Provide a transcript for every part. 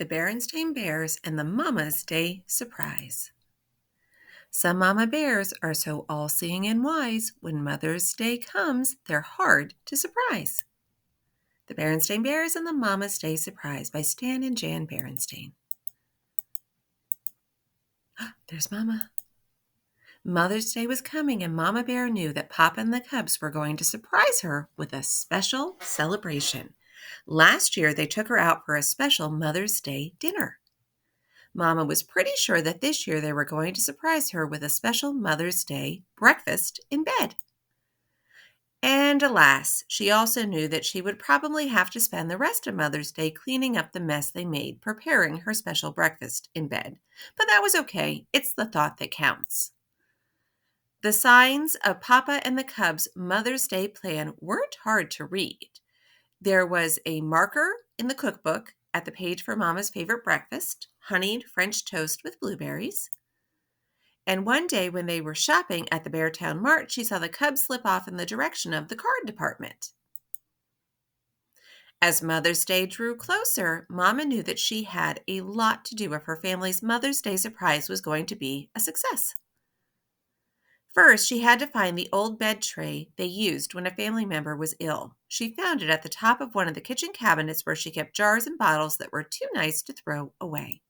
The Berenstain Bears and the Mama's Day Surprise. Some mama bears are so all-seeing and wise, when Mother's Day comes, they're hard to surprise. The Berenstain Bears and the Mama's Day Surprise by Stan and Jan Berenstain. There's Mama. Mother's Day was coming, and Mama Bear knew that Papa and the cubs were going to surprise her with a special celebration. Last year, they took her out for a special Mother's Day dinner. Mama was pretty sure that this year they were going to surprise her with a special Mother's Day breakfast in bed. And alas, she also knew that she would probably have to spend the rest of Mother's Day cleaning up the mess they made preparing her special breakfast in bed. But that was okay. It's the thought that counts. The signs of Papa and the Cubs' Mother's Day plan weren't hard to read. There was a marker in the cookbook at the page for Mama's favorite breakfast, honeyed French toast with blueberries. And one day when they were shopping at the Beartown Mart, she saw the Cubs slip off in the direction of the card department. As Mother's Day drew closer, Mama knew that she had a lot to do if her family's Mother's Day surprise was going to be a success. First, she had to find the old bed tray they used when a family member was ill. She found it at the top of one of the kitchen cabinets where she kept jars and bottles that were too nice to throw away.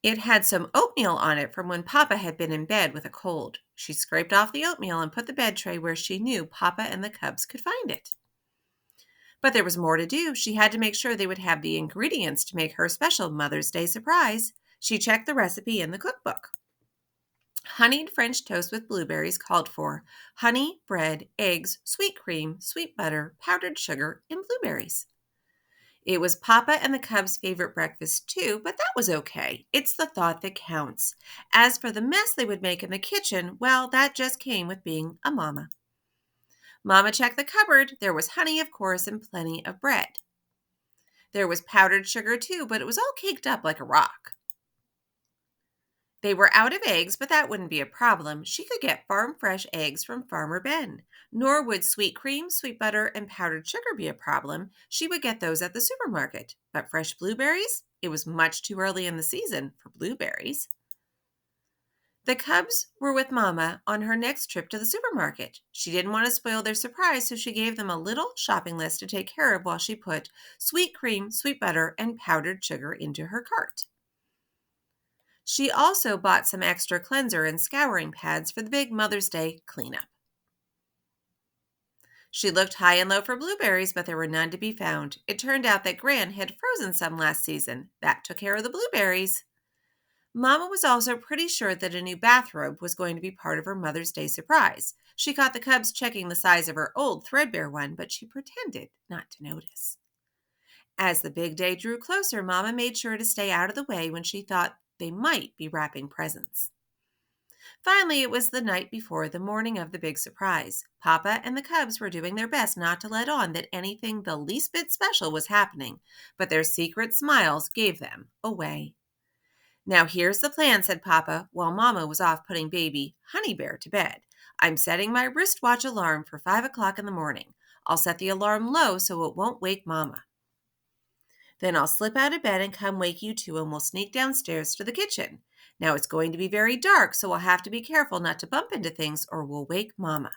It had some oatmeal on it from when Papa had been in bed with a cold. She scraped off the oatmeal and put the bed tray where she knew Papa and the cubs could find it. But there was more to do. She had to make sure they would have the ingredients to make her special Mother's Day surprise. She checked the recipe in the cookbook. Honeyed French toast with blueberries called for honey, bread, eggs, sweet cream, sweet butter, powdered sugar, and blueberries. It was Papa and the cubs' favorite breakfast too, but that was okay. It's the thought that counts. As for the mess they would make in the kitchen, well, that just came with being a mama. Mama checked the cupboard. There was honey, of course, and plenty of bread. There was powdered sugar too, but it was all caked up like a rock. They were out of eggs, but that wouldn't be a problem. She could get farm-fresh eggs from Farmer Ben. Nor would sweet cream, sweet butter, and powdered sugar be a problem. She would get those at the supermarket. But fresh blueberries? It was much too early in the season for blueberries. The cubs were with Mama on her next trip to the supermarket. She didn't want to spoil their surprise, so she gave them a little shopping list to take care of while she put sweet cream, sweet butter, and powdered sugar into her cart. She also bought some extra cleanser and scouring pads for the big Mother's Day cleanup. She looked high and low for blueberries, but there were none to be found. It turned out that Gran had frozen some last season. That took care of the blueberries. Mama was also pretty sure that a new bathrobe was going to be part of her Mother's Day surprise. She caught the cubs checking the size of her old threadbare one, but she pretended not to notice. As the big day drew closer, Mama made sure to stay out of the way when she thought they might be wrapping presents. Finally, it was the night before the morning of the big surprise. Papa and the cubs were doing their best not to let on that anything the least bit special was happening, but their secret smiles gave them away. "Now here's the plan," said Papa, while Mama was off putting baby Honey Bear to bed. "I'm setting my wristwatch alarm for 5 o'clock in the morning. I'll set the alarm low so it won't wake Mama. Then I'll slip out of bed and come wake you two, and we'll sneak downstairs to the kitchen. Now it's going to be very dark, so we'll have to be careful not to bump into things or we'll wake Mama."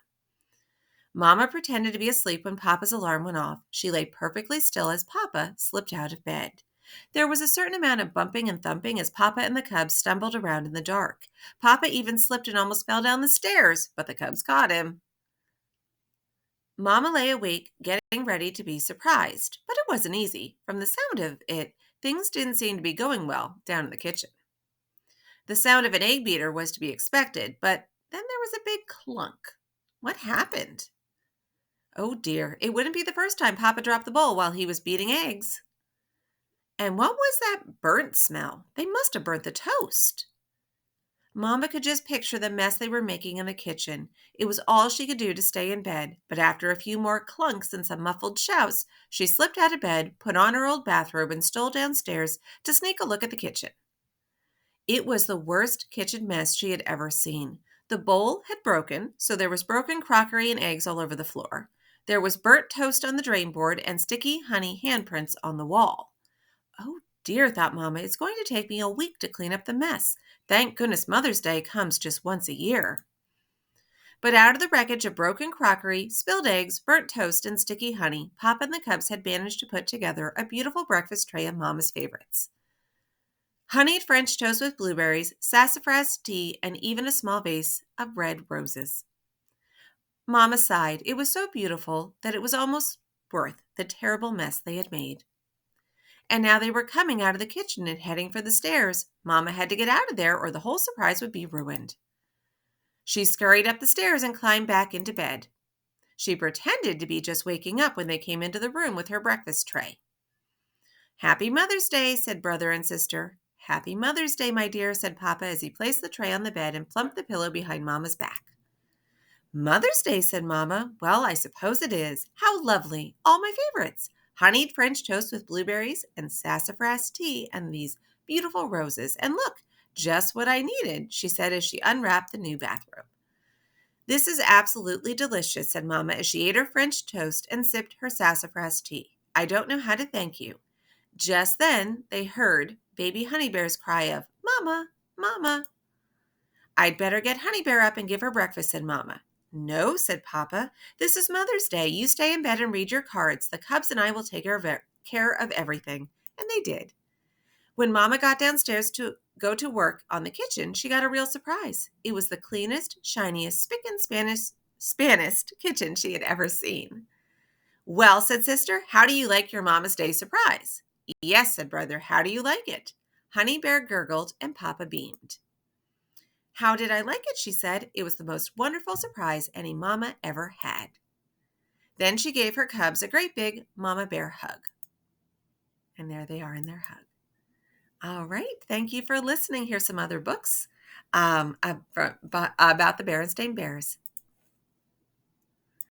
Mama pretended to be asleep when Papa's alarm went off. She lay perfectly still as Papa slipped out of bed. There was a certain amount of bumping and thumping as Papa and the cubs stumbled around in the dark. Papa even slipped and almost fell down the stairs, but the cubs caught him. Mama lay awake, getting ready to be surprised, but it wasn't easy. From the sound of it, things didn't seem to be going well down in the kitchen. The sound of an egg beater was to be expected, but then there was a big clunk. What happened? Oh dear, it wouldn't be the first time Papa dropped the bowl while he was beating eggs. And what was that burnt smell? They must have burnt the toast. Mama could just picture the mess they were making in the kitchen. It was all she could do to stay in bed, but after a few more clunks and some muffled shouts, she slipped out of bed, put on her old bathrobe, and stole downstairs to sneak a look at the kitchen. It was the worst kitchen mess she had ever seen. The bowl had broken, so there was broken crockery and eggs all over the floor. There was burnt toast on the drain board and sticky honey handprints on the wall. Oh dear, thought Mama, it's going to take me a week to clean up the mess. Thank goodness Mother's Day comes just once a year. But out of the wreckage of broken crockery, spilled eggs, burnt toast, and sticky honey, Papa and the cubs had managed to put together a beautiful breakfast tray of Mama's favorites. Honeyed French toast with blueberries, sassafras tea, and even a small vase of red roses. Mama sighed. It was so beautiful that it was almost worth the terrible mess they had made. And now they were coming out of the kitchen and heading for the stairs. Mama had to get out of there or the whole surprise would be ruined. She scurried up the stairs and climbed back into bed. She pretended to be just waking up when they came into the room with her breakfast tray. Happy Mother's Day, said brother and sister. Happy Mother's Day, my dear, said Papa as he placed the tray on the bed and plumped the pillow behind Mama's back. Mother's Day, said Mama. Well, I suppose it is. How lovely. All my favorites. Honeyed French toast with blueberries and sassafras tea and these beautiful roses. And look, just what I needed, she said as she unwrapped the new bathrobe. This is absolutely delicious, said Mama as she ate her French toast and sipped her sassafras tea. I don't know how to thank you. Just then, they heard baby Honey Bear's cry of, Mama, Mama. I'd better get Honey Bear up and give her breakfast, said Mama. No, said Papa. This is Mother's Day. You stay in bed and read your cards. The cubs and I will take care of everything. And they did. When Mama got downstairs to go to work on the kitchen, she got a real surprise. It was the cleanest, shiniest, spick and spanest kitchen she had ever seen. Well, said Sister, how do you like your Mama's Day surprise? Yes, said Brother, how do you like it? Honey Bear gurgled and Papa beamed. How did I like it, she said. It was the most wonderful surprise any mama ever had. Then she gave her cubs a great big Mama Bear hug. And there they are in their hug. All right. Thank you for listening. Here's some other books about the Berenstain Bears.